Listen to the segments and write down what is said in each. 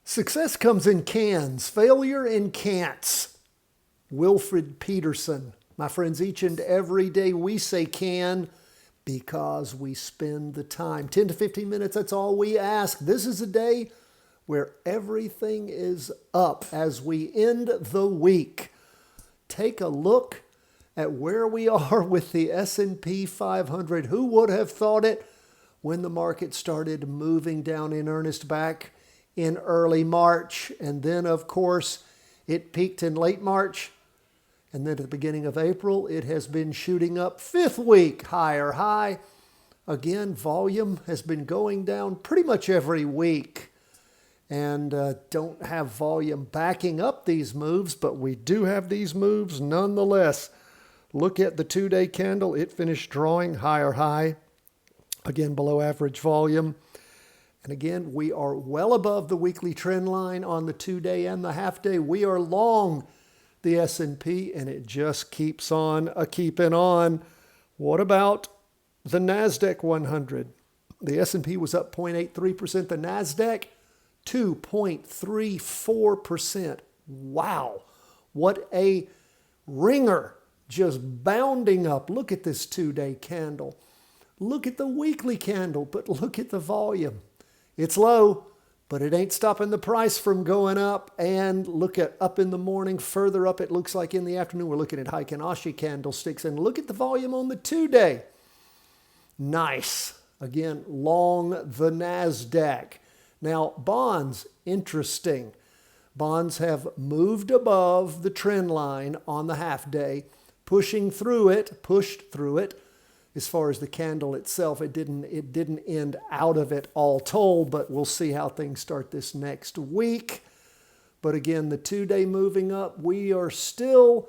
Success comes in cans, failure in cants. Wilfred Peterson. My friends, each and every day we say can because we spend the time. 10 to 15 minutes, that's all we ask. This is a day where everything is up as we end the week. Take a look at where we are with the S&P 500. Who would have thought it when the market started moving down in earnest back in early March? And then, of course, it peaked in late March. And then at the beginning of April, it has been shooting up fifth week, higher high. Again, volume has been going down pretty much every week. And don't have volume backing up these moves, but we do have these moves nonetheless. Look at the two-day candle. It finished drawing higher high. Again, below average volume. And again, we are well above the weekly trend line on the two-day and the half-day. We are long the S&P, and it just keeps on keeping on. What about the NASDAQ 100? The S&P was up 0.83%. The NASDAQ, 2.34%. Wow. What a ringer. Just bounding up. Look at this two-day candle. Look at the weekly candle, but look at the volume. It's low, but it ain't stopping the price from going up. And look at up in the morning, further up, it looks like in the afternoon, we're looking at Heikin-Ashi candlesticks. And look at the volume on the two-day. Nice. Again, long the NASDAQ. Now, bonds, interesting. Bonds have moved above the trend line on the half-day, pushed through it. As far as the candle itself, it didn't end out of it all told, but we'll see how things start this next week. But again, the two-day moving up, we are still,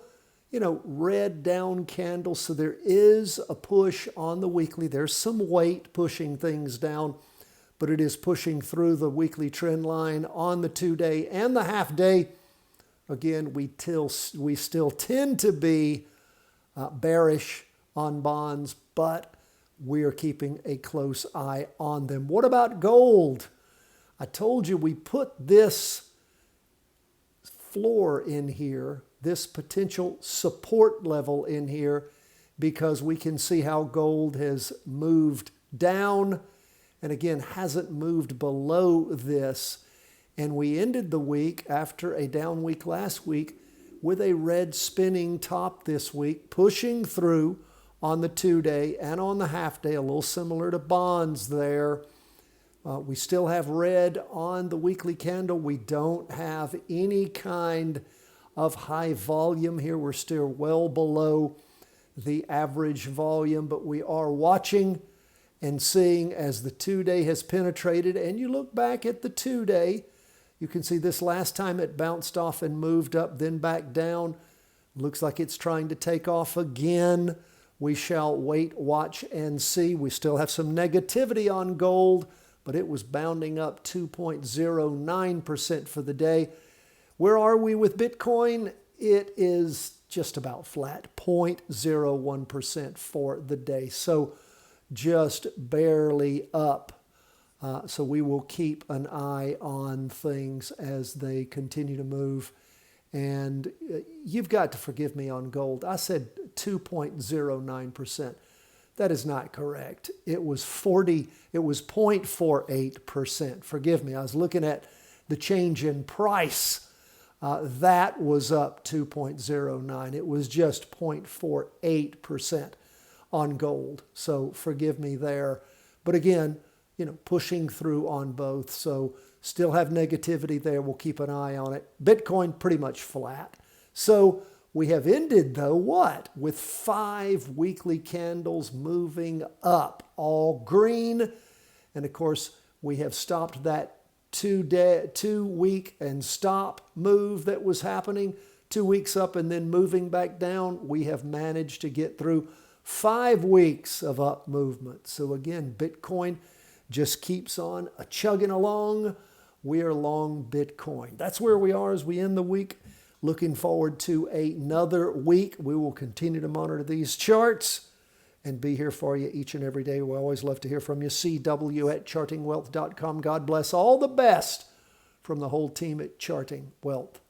red down candles. So there is a push on the weekly. There's some weight pushing things down, but it is pushing through the weekly trend line on the two-day and the half-day. Again, we still tend to be bearish on bonds, but we are keeping a close eye on them. What about gold? I told you we put this floor in here, this potential support level in here, because we can see how gold has moved down and again hasn't moved below this. And we ended the week after a down week last week with a red spinning top this week, pushing through on the two-day and on the half-day, a little similar to bonds there. We still have red on the weekly candle. We don't have any kind of high volume here. We're still well below the average volume, but we are watching and seeing as the two-day has penetrated. And you look back at the two-day, you can see this last time it bounced off and moved up, then back down. Looks like it's trying to take off again. We shall wait, watch, and see. We still have some negativity on gold, but it was bounding up 2.09% for the day. Where are we with Bitcoin? It is just about flat, 0.01% for the day. So just barely up. So we will keep an eye on things as they continue to move. And you've got to forgive me on gold. I said 2.09%. That is not correct. It was 0.48%. Forgive me. I was looking at the change in price. That was up 2.09. It was just 0.48% on gold. So forgive me there. But again, pushing through on both. So still have negativity there. We'll keep an eye on it. Bitcoin pretty much flat. So we have ended, though, what? With 5 weekly candles moving up, all green. And, of course, we have stopped that 2-week and stop move that was happening. 2 weeks up and then moving back down. We have managed to get through 5 weeks of up movement. So, again, Bitcoin just keeps on chugging along. We are long Bitcoin. That's where we are as we end the week. Looking forward to another week. We will continue to monitor these charts and be here for you each and every day. We always love to hear from you. CW@chartingwealth.com. God bless. All the best from the whole team at Charting Wealth.